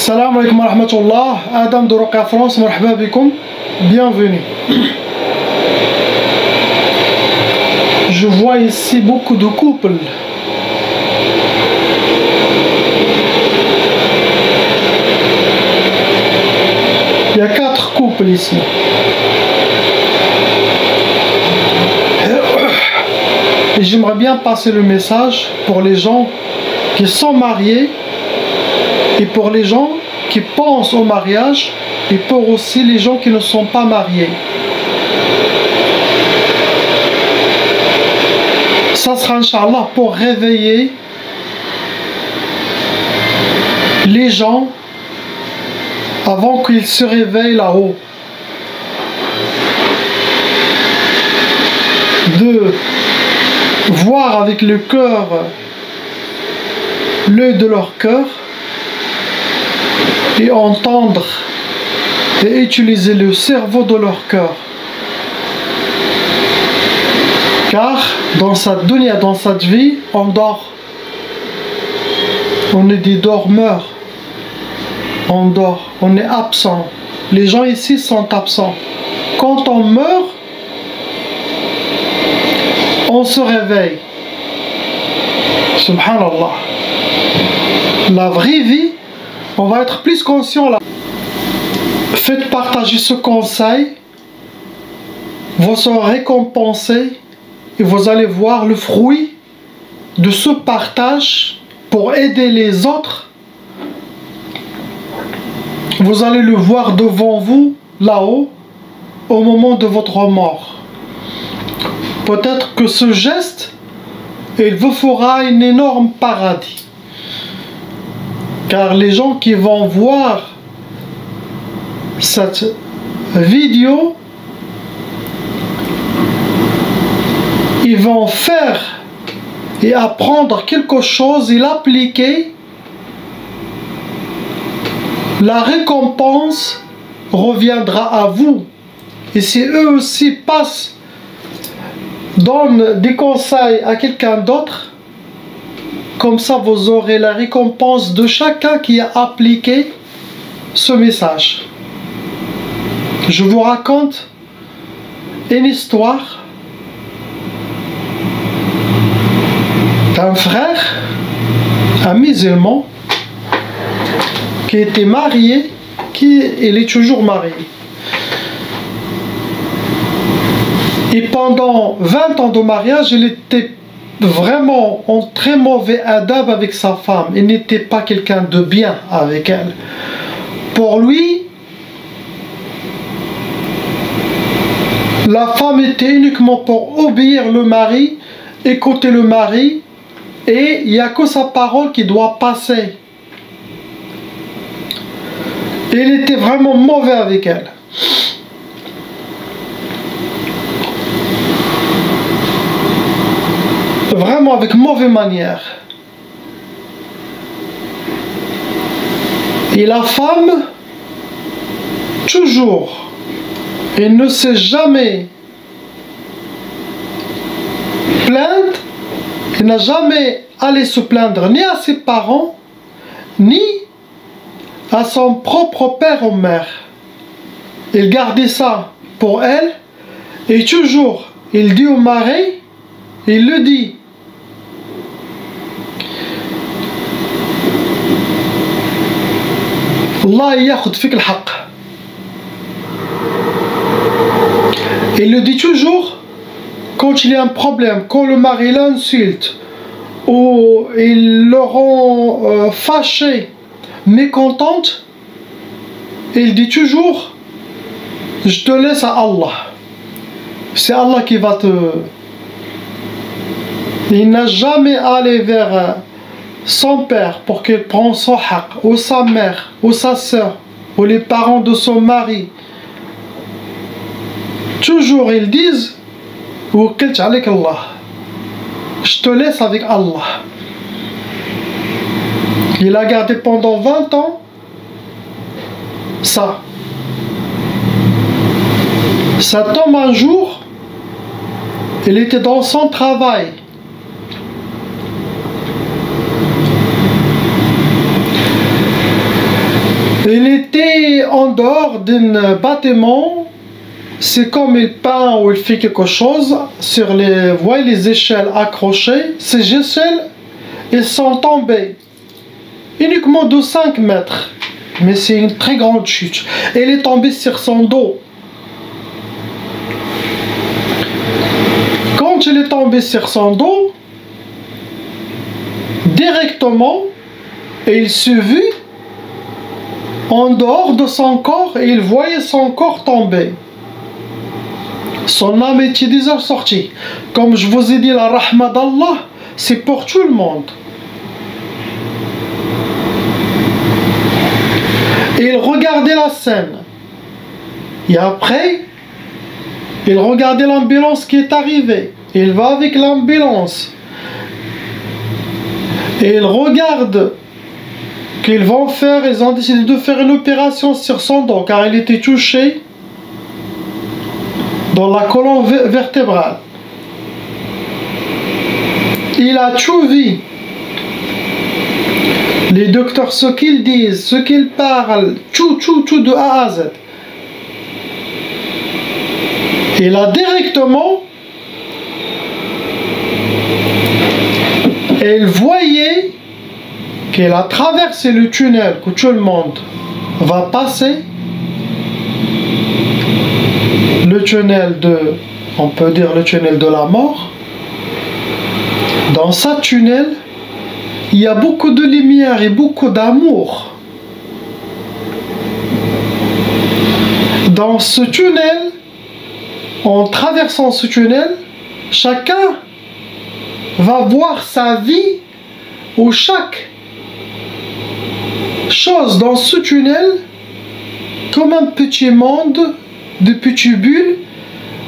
Salam alaikum wa rahmatullah, Adam de Roca France, marhaba bikoum, bienvenue. Je vois ici beaucoup de couples. Il y a 4 couples ici. Et j'aimerais bien passer le message pour les gens qui sont mariés et pour les gens qui pensent au mariage et pour aussi les gens qui ne sont pas mariés. Ça sera Inch'Allah pour réveiller les gens avant qu'ils se réveillent là-haut. De voir avec le cœur, l'œil de leur cœur, et entendre et utiliser le cerveau de leur cœur. Car dans cette dunya, dans cette vie, on dort. On est des dormeurs. On dort, on est absent. Les gens ici sont absents. Quand on meurt, on se réveille. Subhanallah. La vraie vie, on va être plus conscient là. Faites partager ce conseil. Vous serez récompensés et vous allez voir le fruit de ce partage pour aider les autres. Vous allez le voir devant vous, là-haut, au moment de votre mort. Peut-être que ce geste, il vous fera un énorme paradis. Car les gens qui vont voir cette vidéo, ils vont faire et apprendre quelque chose et l'appliquer. La récompense reviendra à vous. Et si eux aussi donnent des conseils à quelqu'un d'autre, comme ça vous aurez la récompense de chacun qui a appliqué ce message. Je vous raconte une histoire d'un frère, un musulman, qui était marié, il est toujours marié. Et pendant 20 ans de mariage, il était vraiment en très mauvais adab avec sa femme. Il n'était pas quelqu'un de bien avec elle. Pour lui, la femme était uniquement pour obéir le mari, écouter le mari, et il n'y a que sa parole qui doit passer. Il était vraiment mauvais avec elle. Vraiment avec mauvaise manière. Et la femme, toujours, elle ne s'est jamais plainte, elle n'a jamais allé se plaindre ni à ses parents, ni à son propre père ou mère. Il gardait ça pour elle, et toujours, il dit au mari, il le dit, Allah yakhud fik al-haq. Il le dit toujours quand il y a un problème, quand le mari l'insulte ou il le rend fâché, mécontente, il dit toujours, je te laisse à Allah. C'est Allah qui va te... Il n'a jamais allé vers son père pour qu'il prenne son haq, ou sa mère, ou sa soeur, ou les parents de son mari. Toujours ils disent, وكلت عليك Allah. Je te laisse avec Allah. Il a gardé pendant 20 ans ça. Cet homme un jour, il était dans son travail. Il était en dehors d'un bâtiment. C'est comme il peint ou il fait quelque chose sur les, voyez les échelles accrochées. Ces échelles, elles sont tombées uniquement de 5 mètres. Mais c'est une très grande chute. Elle est tombée sur son dos. Quand il est tombé sur son dos, directement, il se vit en dehors de son corps et il voyait son corps tomber. Son âme était déjà sortie. Comme je vous ai dit, la rahma d'Allah, c'est pour tout le monde. Et il regardait la scène. Et après, il regardait l'ambulance qui est arrivée. Il va avec l'ambulance. Et il regarde qu'ils vont faire, ils ont décidé de faire une opération sur son dos car il était touché dans la colonne vertébrale. Il a tout vu. Les docteurs, ce qu'ils disent, ce qu'ils parlent, tout de A à Z. Et là, directement, elle voyait qu'elle a traversé le tunnel que tout le monde va passer. Le tunnel de, on peut dire le tunnel de la mort. Dans ce tunnel, il y a beaucoup de lumière et beaucoup d'amour. Dans ce tunnel, en traversant ce tunnel, chacun va voir sa vie ou chaque chose dans ce tunnel comme un petit monde de petites bulles.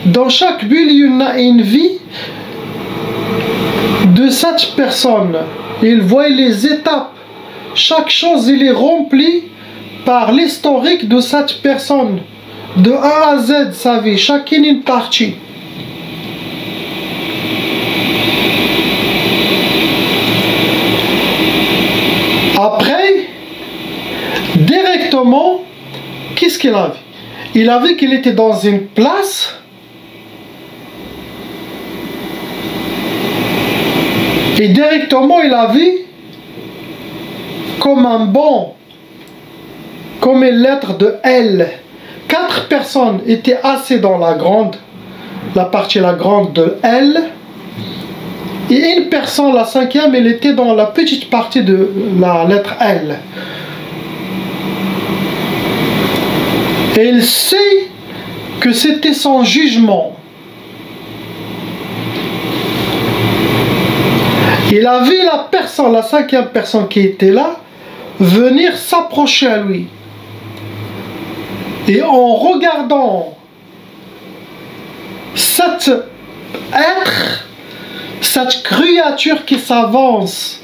Dans chaque bulle, il y a une vie de cette personne. Il voit les étapes. Chaque chose, il est rempli par l'historique de cette personne. De A à Z, sa vie. Chacune une partie. Après, directement, qu'est-ce qu'il a vu? Il a vu qu'il était dans une place et directement il a vu comme un banc, comme une lettre de L. 4 personnes étaient assises dans la partie grande de L. Et une personne, la 5e, elle était dans la petite partie de la lettre L. Et il sait que c'était son jugement. Il a vu la personne, la 5e personne qui était là, venir s'approcher à lui. Et en regardant cet être, cette créature qui s'avance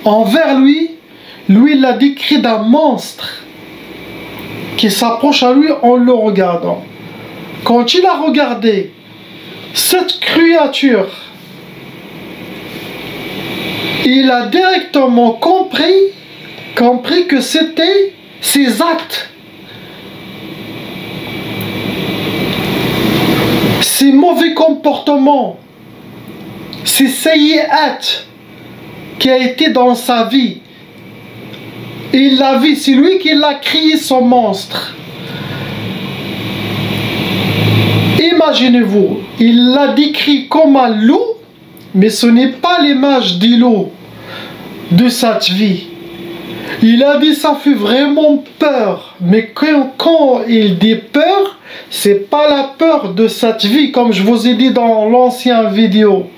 envers lui, lui l'a décrit d'un monstre qui s'approche à lui en le regardant. Quand il a regardé cette créature, il a directement compris que c'était ses actes, ses mauvais comportements, ses sayyi'at qui a été dans sa vie. Il l'a vu, c'est lui qui l'a créé, son monstre. Imaginez-vous, il l'a décrit comme un loup, mais ce n'est pas l'image du loup de cette vie. Il a dit ça fait vraiment peur, mais quand il dit peur, c'est pas la peur de cette vie, comme je vous ai dit dans l'ancienne vidéo.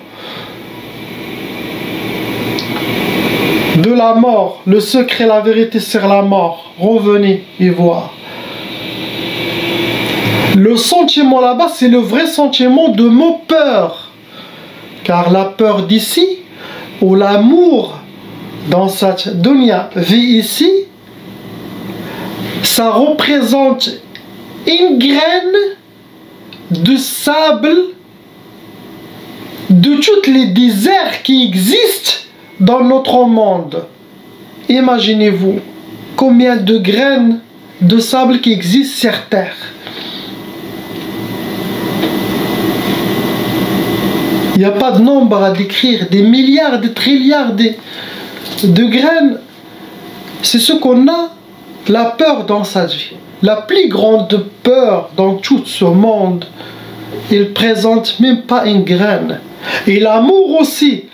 De la mort, le secret, la vérité sur la mort. Revenez y voir. Le sentiment là-bas, c'est le vrai sentiment de mot peur. Car la peur d'ici, ou l'amour dans cette dunya vie ici, ça représente une graine de sable de tous les déserts qui existent dans notre monde. Imaginez-vous combien de graines de sable qui existent sur Terre. Il n'y a pas de nombre à décrire, des milliards, des trilliards de graines. C'est ce qu'on a, la peur dans sa vie. La plus grande peur dans tout ce monde, il ne présente même pas une graine. Et l'amour aussi,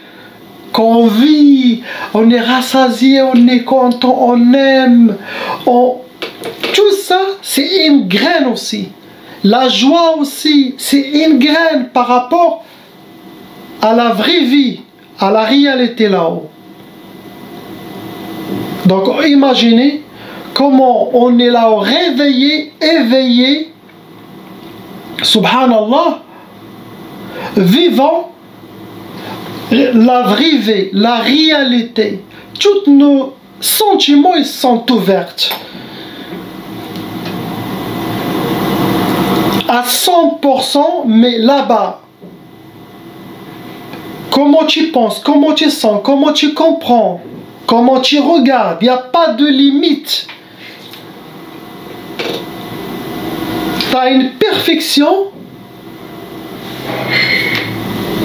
quand on vit, on est rassasié, on est content, on aime, tout ça, c'est une graine aussi. La joie aussi, c'est une graine par rapport à la vraie vie, à la réalité là-haut. Donc imaginez comment on est là réveillé, éveillé, subhanallah, vivant la vraie vie, la réalité. Tous nos sentiments ils sont ouverts à 100%, mais là-bas, comment tu penses, comment tu sens, comment tu comprends, comment tu regardes, il n'y a pas de limite. Tu as une perfection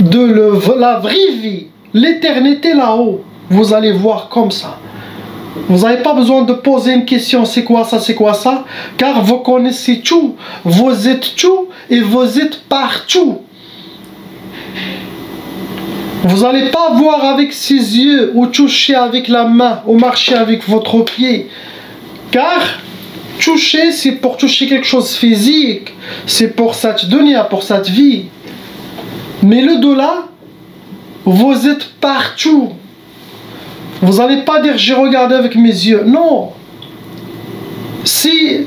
de la vraie vie, l'éternité là-haut. Vous allez voir comme ça. Vous n'avez pas besoin de poser une question, c'est quoi ça, car vous connaissez tout, vous êtes tout et vous êtes partout. Vous n'allez pas voir avec ses yeux ou toucher avec la main ou marcher avec votre pied, car toucher c'est pour toucher quelque chose de physique, c'est pour cette dunya, pour cette vie. Mais le delà, vous êtes partout. Vous n'allez pas dire j'ai regardé avec mes yeux. Non. Si,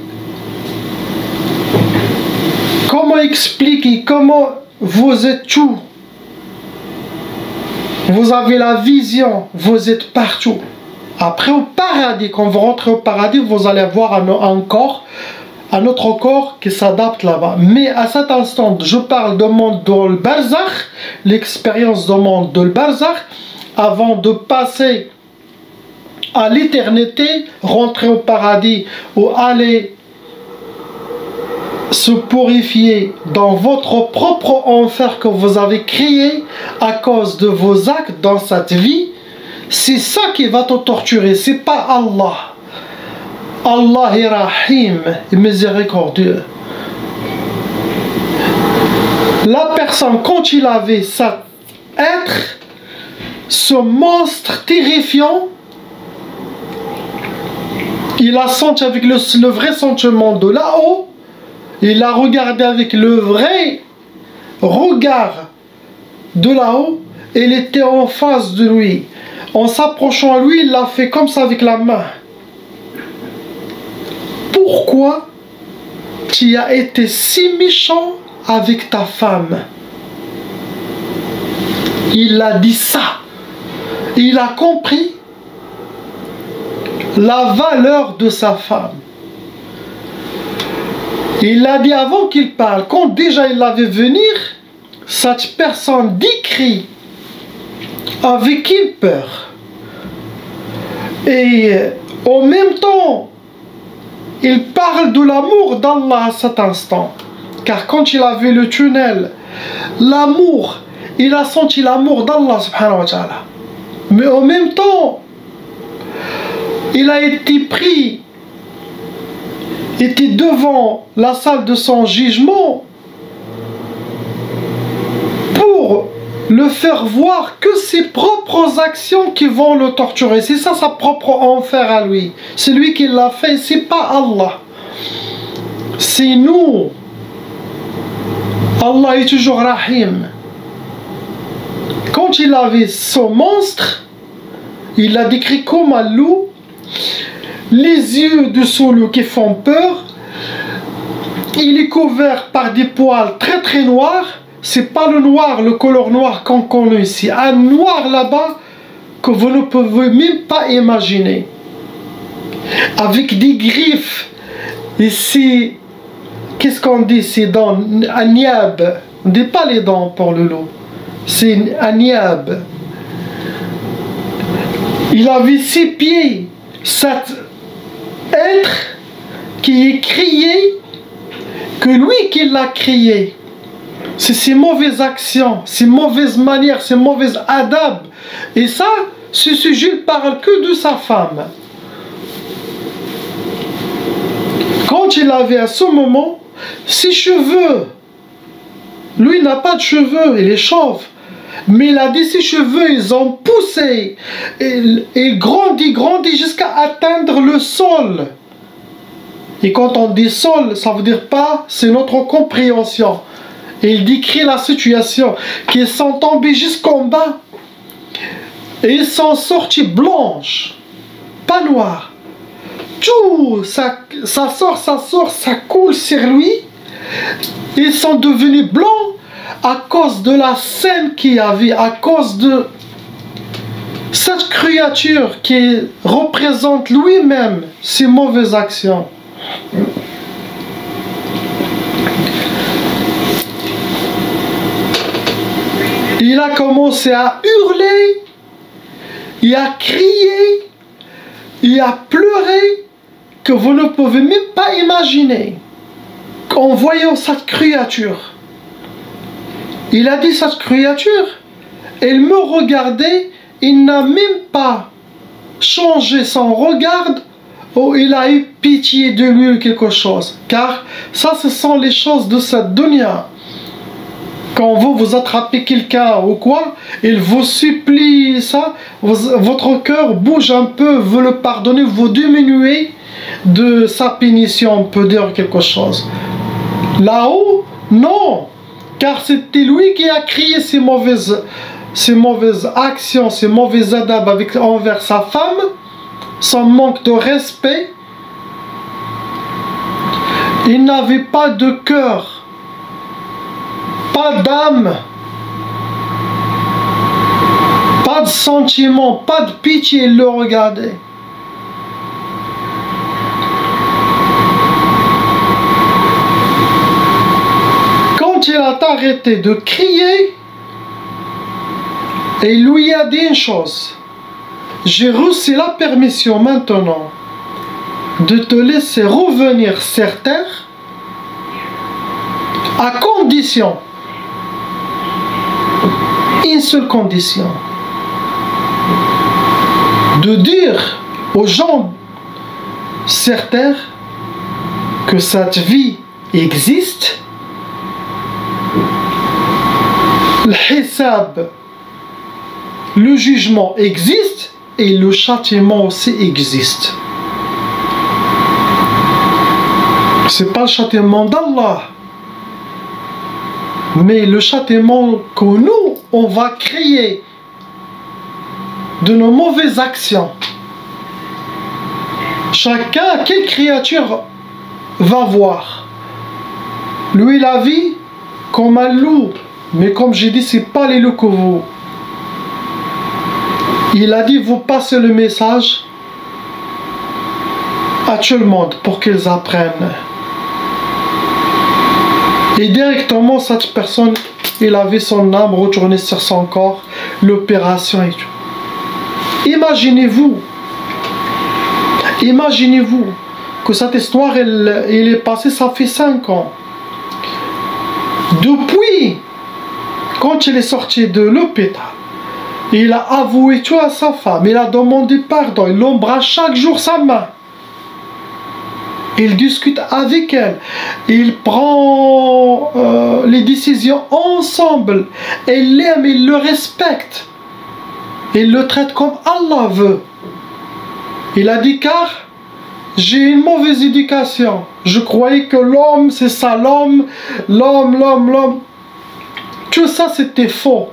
comment expliquer, comment vous êtes tout? Vous avez la vision, vous êtes partout. Après au paradis, quand vous rentrez au paradis, vous allez avoir un autre corps qui s'adapte là-bas. Mais à cet instant, je parle du monde de l'Barzakh, l'expérience du monde de l'Barzakh, avant de passer à l'éternité, rentrer au paradis ou aller se purifier dans votre propre enfer que vous avez créé à cause de vos actes dans cette vie. C'est ça qui va te torturer, c'est pas Allah. Allah est rahim, miséricordieux. La personne, quand il avait cet être, ce monstre terrifiant, il a senti avec le vrai sentiment de là-haut, il a regardé avec le vrai regard de là-haut, et il était en face de lui. En s'approchant à lui, il l'a fait comme ça avec la main. Pourquoi tu as été si méchant avec ta femme? Il a dit ça. Il a compris la valeur de sa femme. Il a dit avant qu'il parle, quand déjà il l'avait venir, cette personne décrit avec quelle peur. Et en même temps, il parle de l'amour d'Allah à cet instant. Car quand il a vu le tunnel, l'amour, il a senti l'amour d'Allah subhanahu wa ta'ala. Mais en même temps, il a été pris, était devant la salle de son jugement pour le faire voir que ses propres actions qui vont le torturer. C'est ça sa propre enfer à lui. C'est lui qui l'a fait, c'est pas Allah. C'est nous. Allah est toujours rahim. Quand il avait son monstre, il l'a décrit comme un loup, les yeux de ce loup qui font peur, il est couvert par des poils très très noirs. C'est pas le noir, le couleur noir qu'on connaît ici. Un noir là-bas que vous ne pouvez même pas imaginer. Avec des griffes. Ici, qu'est-ce qu'on dit? C'est dans un niab. On ne dit pas les dents pour le loup. C'est un niab. Il avait 6 pieds. Cet être, qui est crié que lui qui l'a créé. C'est ses mauvaises actions, ses mauvaises manières, ses mauvaises adab. Et ça, ce sujet ne parle que de sa femme. Quand il avait à ce moment, ses cheveux, lui n'a pas de cheveux, il est chauve. Mais il a dit ses cheveux, ils ont poussé. Et grandit jusqu'à atteindre le sol. Et quand on dit sol, ça veut dire pas, c'est notre compréhension. Et il décrit la situation, qu'ils sont tombés jusqu'en bas. Et ils sont sortis blanches, pas noires. Tout, ça sort, ça coule sur lui. Ils sont devenus blancs à cause de la scène qu'il y avait, à cause de cette créature qui représente lui-même ses mauvaises actions. Il a commencé à hurler, il a crié, il a pleuré, que vous ne pouvez même pas imaginer. En voyant cette créature, il a dit, cette créature, elle me regardait, il n'a même pas changé son regard, ou il a eu pitié de lui ou quelque chose. Car ça, ce sont les choses de cette dunya. Quand vous attrapez quelqu'un ou quoi, il vous supplie ça, votre cœur bouge un peu, veut le pardonner, vous diminuez de sa punition, on peut dire quelque chose. Là-haut, non, car c'était lui qui a créé ces mauvaises actions, ces mauvais adab envers sa femme, son manque de respect. Il n'avait pas de cœur, pas d'âme, pas de sentiment, pas de pitié, il le regardait. Quand il a arrêté de crier, et il lui a dit une chose, j'ai reçu la permission maintenant de te laisser revenir sur terre à condition, une seule condition, de dire aux gens sur terre que cette vie existe, le hisab, le jugement existe et le châtiment aussi existe. C'est pas le châtiment d'Allah, mais le châtiment que nous, on va créer de nos mauvaises actions. Chacun, quelle créature va voir. Lui, la vie, comme un loup. Mais comme j'ai dit, c'est pas les loups que vous. Il a dit, vous passez le message à tout le monde pour qu'ils apprennent. Et directement, cette personne, il avait son âme retournée sur son corps, l'opération et tout. Imaginez-vous que cette histoire, elle est passée, ça fait 5 ans. Depuis, quand il est sorti de l'hôpital, il a avoué tout à sa femme, il a demandé pardon, il embrasse chaque jour sa main. Il discute avec elle, il prend les décisions ensemble, il l'aime, il le respecte, il le traite comme Allah veut. Il a dit, car j'ai une mauvaise éducation, je croyais que l'homme c'est ça, l'homme, tout ça c'était faux,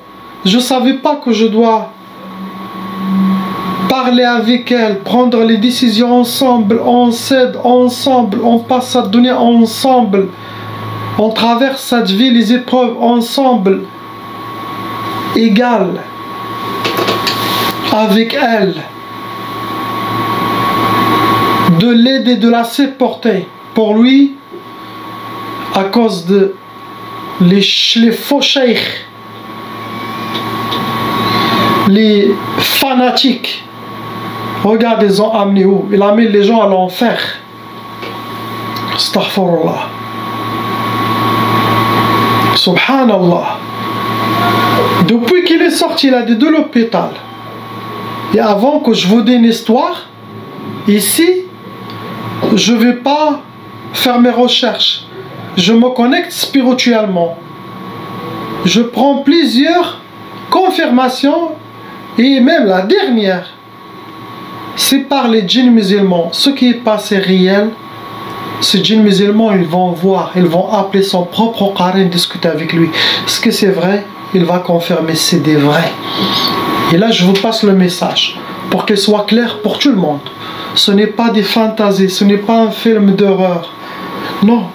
je ne savais pas que je dois parler avec elle, prendre les décisions ensemble, on s'aide ensemble, on passe à donner ensemble, on traverse cette vie, les épreuves ensemble, égal avec elle, de l'aider, de la supporter. Pour lui, à cause de les faux cheikhs, les fanatiques, regardez, ils ont amené où? Il a mis les gens à l'enfer. Astaghfirullah. Subhanallah. Depuis qu'il est sorti là de l'hôpital, et avant que je vous donne une histoire, ici, je ne vais pas faire mes recherches. Je me connecte spirituellement. Je prends plusieurs confirmations, et même la dernière, c'est par les djinns musulmans. Ce qui est passé réel, ces djinns musulmans, ils vont voir, ils vont appeler son propre qarin, discuter avec lui. Est-ce que c'est vrai? Il va confirmer, c'est des vrais. Et là, je vous passe le message pour qu'il soit clair pour tout le monde. Ce n'est pas des fantasies, ce n'est pas un film d'horreur. Non.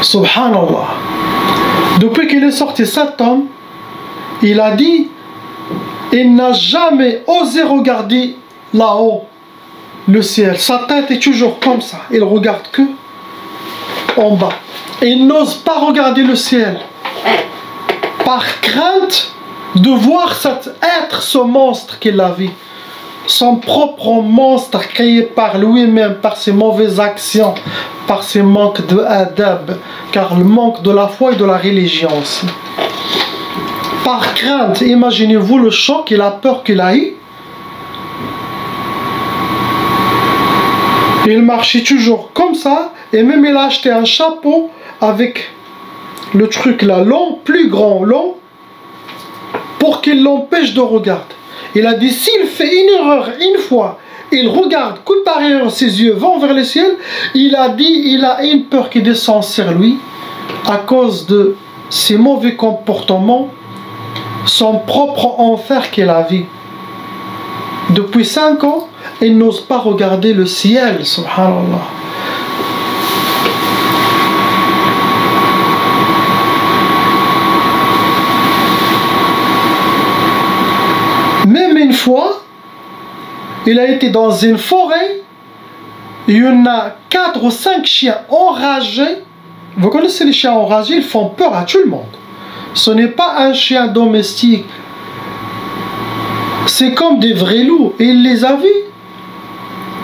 Subhanallah. Depuis qu'il est sorti cet homme, il a dit, il n'a jamais osé regarder là-haut, le ciel. Sa tête est toujours comme ça. Il regarde que en bas. Il n'ose pas regarder le ciel. Par crainte de voir cet être, ce monstre qu'il a vu. Son propre monstre créé par lui-même, par ses mauvaises actions, par ses manques de adab, car le manque de la foi et de la religion aussi. Par crainte, imaginez-vous le choc et la peur qu'il a eu. Il marchait toujours comme ça, et même il a acheté un chapeau avec le truc là long, plus grand, long, pour qu'il l'empêche de regarder. Il a dit, s'il fait une erreur une fois, il regarde que par ailleurs ses yeux vont vers le ciel, il a dit, il a une peur qui descend sur lui à cause de ses mauvais comportements, son propre enfer qu'il a vu. Depuis 5 ans, il n'ose pas regarder le ciel, subhanallah. Même une fois, il a été dans une forêt, il y en a 4 ou 5 chiens enragés. Vous connaissez les chiens enragés, ils font peur à tout le monde. Ce n'est pas un chien domestique. C'est comme des vrais loups. Et il les a vus.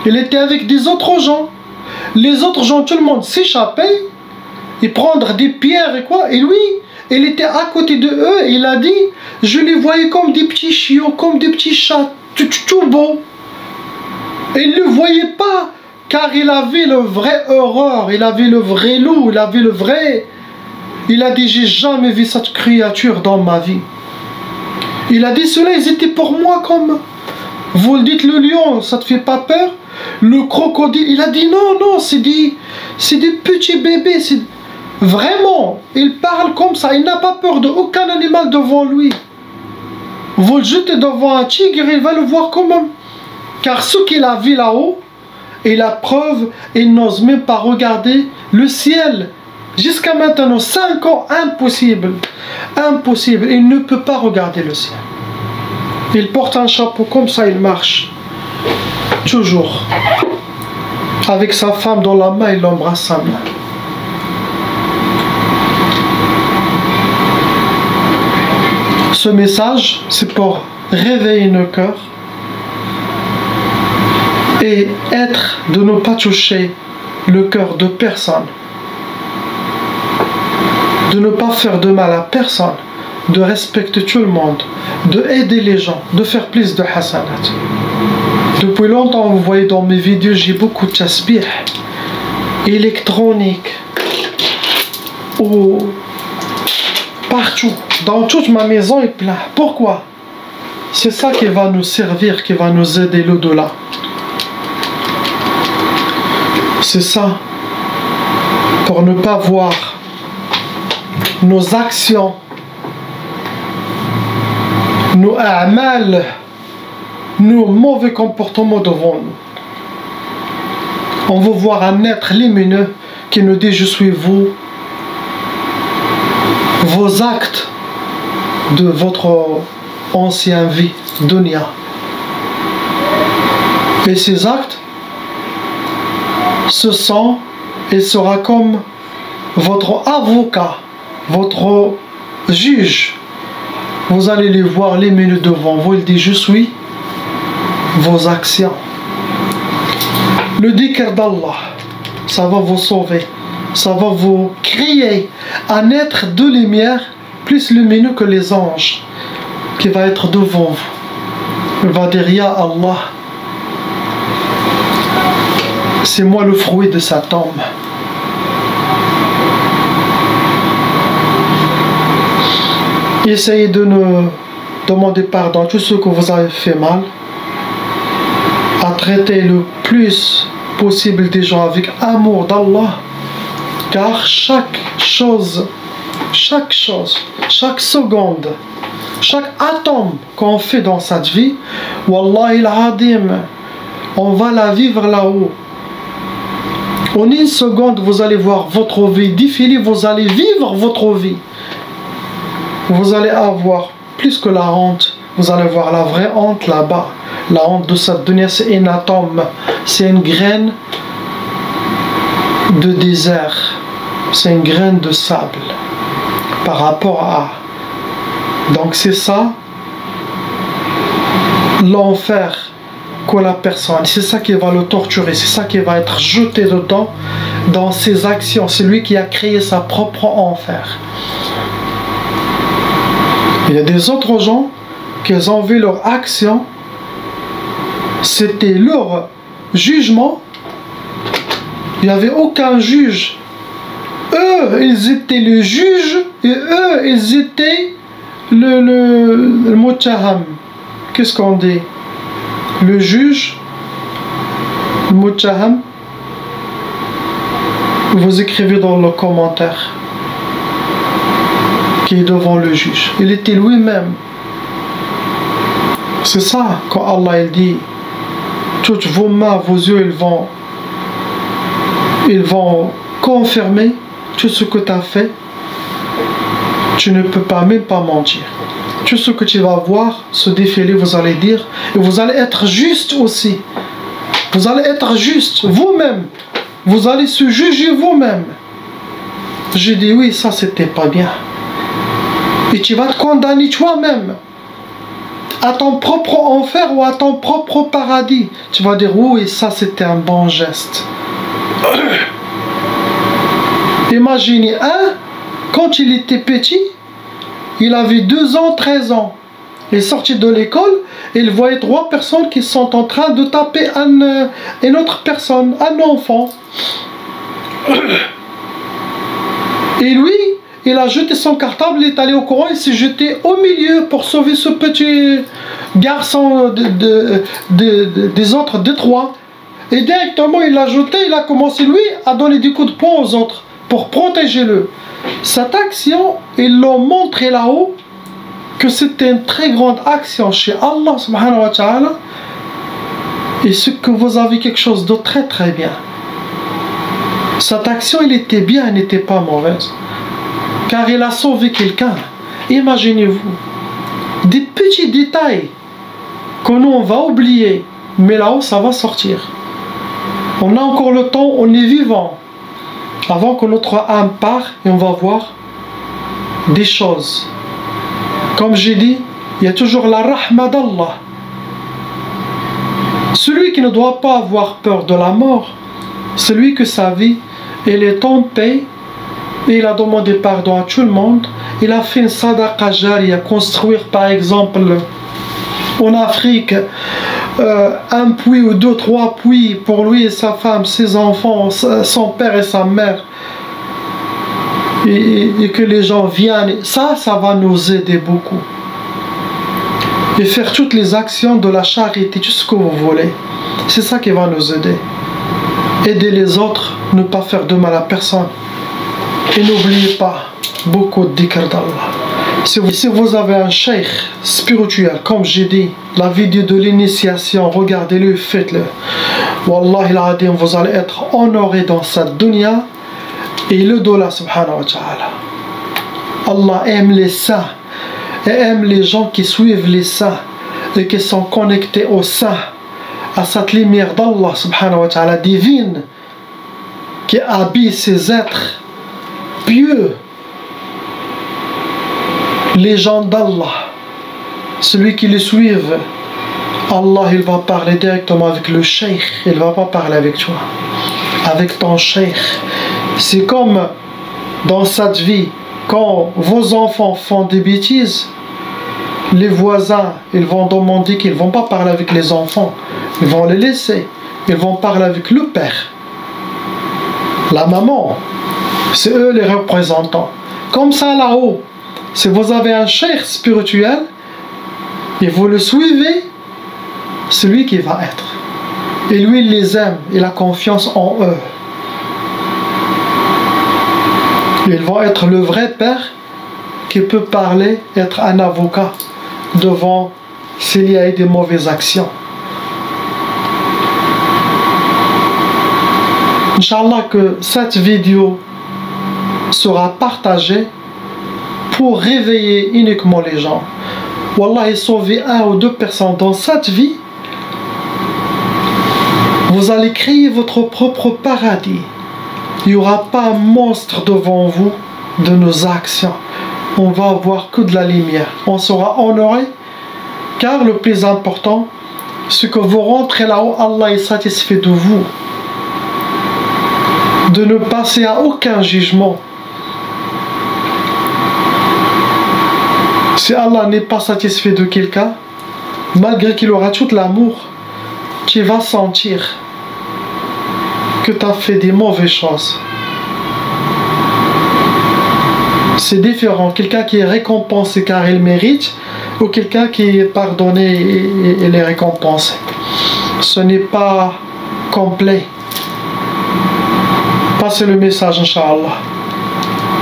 Il était avec des autres gens. Les autres gens, tout le monde s'échappait. Et prendre des pierres et quoi. Et lui, il était à côté de eux. Et il a dit, je les voyais comme des petits chiots, comme des petits chats, tout beaux. Et il ne le voyait pas. Car il avait le vrai horreur. Il avait le vrai loup. Il avait le vrai... Il a dit, j'ai jamais vu cette créature dans ma vie. Il a dit, ceux-là, ils étaient pour moi comme... Vous le dites, le lion, ça te fait pas peur? Le crocodile, il a dit, non, non, c'est des petits bébés. Vraiment, il parle comme ça. Il n'a pas peur d'aucun animal devant lui. Vous le jetez devant un tigre, il va le voir quand même. Car ce qu'il a vu là-haut, et la preuve, il n'ose même pas regarder le ciel. Jusqu'à maintenant, 5 ans, impossible. Impossible. Il ne peut pas regarder le ciel. Il porte un chapeau comme ça, il marche. Toujours. Avec sa femme dans la main, il embrasse sa main. Ce message, c'est pour réveiller nos cœurs et être de ne pas toucher le cœur de personne. De ne pas faire de mal à personne, de respecter tout le monde, de aider les gens, de faire plus de hasanat. Depuis longtemps, vous voyez dans mes vidéos, j'ai beaucoup de tasbih électronique ou partout, dans toute ma maison est plein. Pourquoi? C'est ça qui va nous servir, qui va nous aider l'au-delà. C'est ça, pour ne pas voir nos actions, nos a'mal, nos mauvais comportements devant nous. On veut voir un être lumineux qui nous dit je suis vous. Vos actes de votre ancienne vie, dunya. Et ces actes, ce sont et sera comme votre avocat, votre juge. Vous allez les voir les minutes devant vous. Il dit je suis vos actions. Le dhikr d'Allah, ça va vous sauver. Ça va vous créer un être de lumière plus lumineux que les anges qui va être devant vous. Il va dire Ya Allah, c'est moi le fruit de sa tombe. Essayez de ne demander pardon à tous ceux que vous avez fait mal, à traiter le plus possible des gens avec amour d'Allah, car chaque chose, chaque seconde, chaque atome qu'on fait dans cette vie, Wallahi al-Adim, on va la vivre là-haut. En une seconde, vous allez voir votre vie défiler, vous allez vivre votre vie. Vous allez avoir plus que la honte, vous allez voir la vraie honte là-bas. La honte de cette dunya, c'est un atome, c'est une graine de désert, c'est une graine de sable par rapport à. Donc c'est ça l'enfer que la personne, c'est ça qui va le torturer, c'est ça qui va être jeté dedans dans ses actions. C'est lui qui a créé sa propre enfer. Il y a des autres gens qui ont vu leur action, c'était leur jugement, il n'y avait aucun juge. Eux, ils étaient le juge et eux, ils étaient le muttaham. Qu'est-ce qu'on dit? Le juge, le muttaham. Vous écrivez dans le commentaire qui est devant le juge. Il était lui-même. C'est ça quand Allah il dit toutes vos mains, vos yeux, ils vont confirmer tout ce que tu as fait. Tu ne peux pas même pas mentir. Tout ce que tu vas voir se défiler, vous allez dire, et vous allez être juste aussi. Vous allez être juste vous-même. Vous allez se juger vous-même. J'ai dit oui, ça c'était pas bien. Et tu vas te condamner toi-même à ton propre enfer ou à ton propre paradis. Tu vas dire oui, ça c'était un bon geste. Imaginez quand il était petit, il avait 2 ans, 13 ans. Il est sorti de l'école et il voyait 3 personnes qui sont en train de taper une autre personne, un enfant. Et lui, il a jeté son cartable, il est allé au courant, il s'est jeté au milieu pour sauver ce petit garçon des autres, des 3. Et directement, il l'a jeté, il a commencé lui à donner des coups de poing aux autres pour protéger-le. Cette action, ils l'ont montré là-haut que c'était une très grande action chez Allah subhanahu wa ta'ala, et ce que vous avez quelque chose de très très bien. Cette action, elle était bien, elle n'était pas mauvaise, car il a sauvé quelqu'un. Imaginez-vous, des petits détails que nous on va oublier, mais là-haut ça va sortir. On a encore le temps, on est vivant, avant que notre âme part, et on va voir des choses. Comme j'ai dit, il y a toujours la rahma d'Allah. Celui qui ne doit pas avoir peur de la mort, celui que sa vie, elle est en paix, et il a demandé pardon à tout le monde, il a fait une sadaqa jariya, construire par exemple en Afrique un puits ou 2, 3 puits pour lui et sa femme, ses enfants, son père et sa mère, et que les gens viennent, ça va nous aider beaucoup. Et faire toutes les actions de la charité, tout ce que vous voulez, c'est ça qui va nous aider. Aider les autres, ne pas faire de mal à personne. Et n'oubliez pas beaucoup de dhikr d'Allah. Si vous avez un cheikh spirituel, comme j'ai dit, la vidéo de l'initiation, regardez-le, faites-le. Wallahi al-Adim, vous allez être honoré dans cette dunya et le dollar subhanahu wa ta'ala. Allah aime les saints et aime les gens qui suivent les saints et qui sont connectés aux saints, à cette lumière d'Allah subhanahu wa ta'ala divine qui habille ces êtres pieux, les gens d'Allah, celui qui les suivent. Allah, il va parler directement avec le cheikh, il ne va pas parler avec toi, avec ton cheikh. C'est comme dans cette vie, quand vos enfants font des bêtises, les voisins, ils vont demander qu'ils ne vont pas parler avec les enfants, ils vont les laisser, ils vont parler avec le père, la maman, c'est eux les représentants. Comme ça là-haut, si vous avez un cheikh spirituel et vous le suivez, c'est lui qui va être. Et lui, il les aime, il a confiance en eux. Ils vont être le vrai père qui peut parler, être un avocat devant s'il y a eu des mauvaises actions. Inch'Allah que cette vidéo sera partagée pour réveiller uniquement les gens. Wallah, sauver 1 ou 2 personnes dans cette vie, vous allez créer votre propre paradis. Il n'y aura pas un monstre devant vous de nos actions. On va avoir que de la lumière. On sera honoré, car le plus important, c'est que vous rentrez là-haut, Allah est satisfait de vous. De ne passer à aucun jugement. Si Allah n'est pas satisfait de quelqu'un, malgré qu'il aura tout l'amour, tu vas sentir que tu as fait des mauvaises choses. C'est différent, quelqu'un qui est récompensé car il mérite, ou quelqu'un qui est pardonné et il est récompensé. Ce n'est pas complet. Passez le message, Inch'Allah,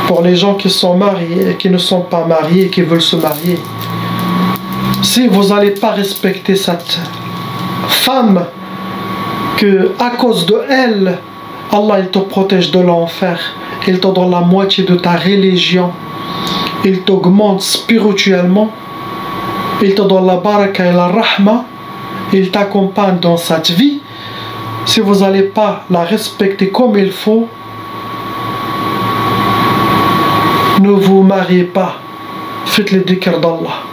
pour les gens qui sont mariés et qui ne sont pas mariés et qui veulent se marier. Si vous n'allez pas respecter cette femme, que à cause de elle, Allah il te protège de l'enfer, il te donne la moitié de ta religion, il t'augmente spirituellement, il te donne la baraka et la rahma, il t'accompagne dans cette vie. Si vous n'allez pas la respecter comme il faut, ne vous mariez pas. Faites le dhikr d'Allah.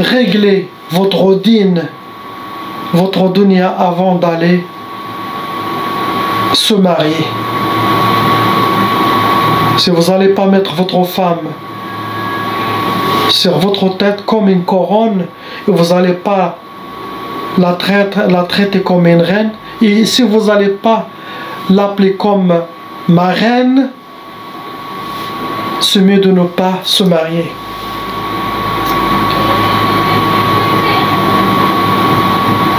Réglez votre dîne, votre dunya avant d'aller se marier. Si vous n'allez pas mettre votre femme sur votre tête comme une couronne, et vous n'allez pas la traiter comme une reine, et si vous n'allez pas l'appeler comme ma reine, c'est mieux de ne pas se marier.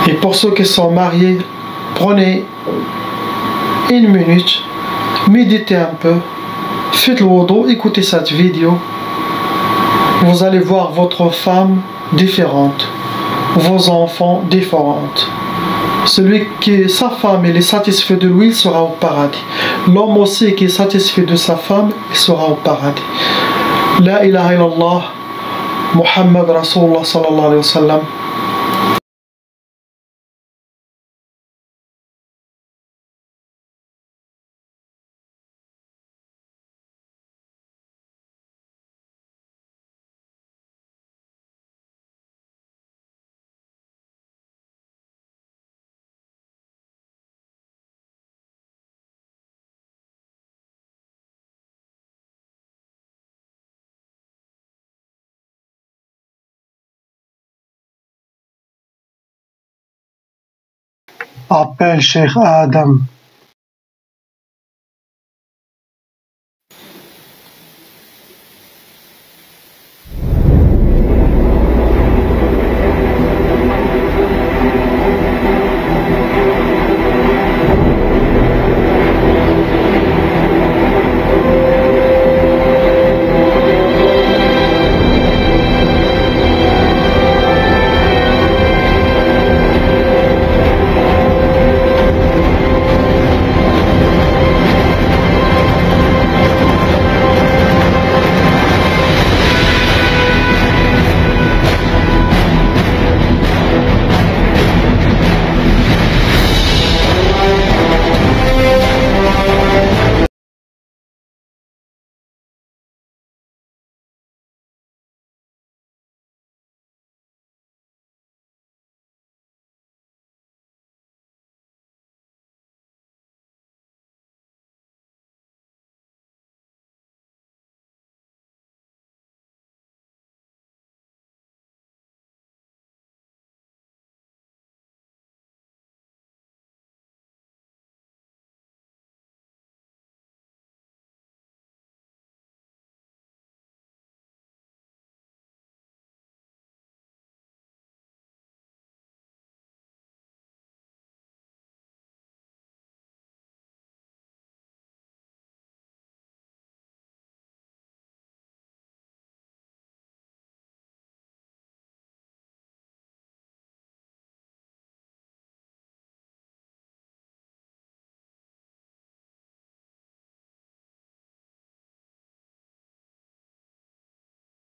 Et pour ceux qui sont mariés, prenez 1 minute, méditez un peu, faites le wudu, écoutez cette vidéo. Vous allez voir votre femme différente, vos enfants différents. Celui qui sa femme il est satisfait de lui, il sera au paradis. L'homme aussi qui est satisfait de sa femme, il sera au paradis. La ilaha illallah, Muhammad Rasulullah sallallahu alayhi wa sallam. Appelle Cheikh Adam.